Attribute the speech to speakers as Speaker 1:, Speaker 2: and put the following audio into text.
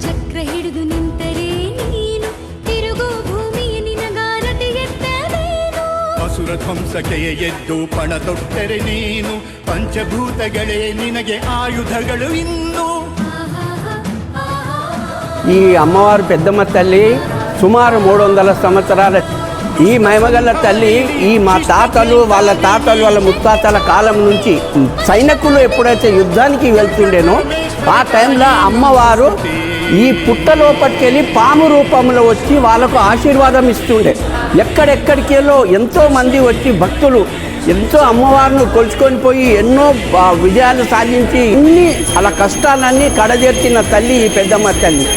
Speaker 1: ಚಕ್ರ ಹಿಡಿದು ನಿಂತರೆ ನೀನು ತಿರುಗೋ ಭೂಮಿಯ ನಿನಗಾರತಿ ಎತ್ತವೇನು
Speaker 2: ಅಸುರ ಧ್ವಂಸಕ್ಕೆ ಎದ್ದು ಪಣ ತೊಟ್ಟರೆ ನೀನು ಪಂಚಭೂತಗಳೇ ನಿನಗೆ ಆಯುಧಗಳು ಇನ್ನು
Speaker 3: ఈ అమ్మవారు పెద్దమ్మ తల్లి సుమారు 300 సంవత్సరాల ఈ మహిమగల తల్లి ఈ మా తాతలు వాళ్ళ ముత్తాతల కాలం నుంచి సైనికులు ఎప్పుడైతే యుద్ధానికి వెళ్తుండేనో ఆ టైంలో అమ్మవారు ఈ పుట్ట లోపలికెళ్ళి పాము రూపంలో వచ్చి వాళ్ళకు ఆశీర్వాదం ఇస్తుండే. ఎక్కడెక్కడికెళ్ళో ఎంతోమంది వచ్చి భక్తులు ఎంతో అమ్మవారిని కొలుచుకొని పోయి ఎన్నో విజయాలు సాధించి అన్ని అలా కష్టాలన్నీ కడజేర్చిన తల్లి ఈ పెద్దమ్మ తల్లి.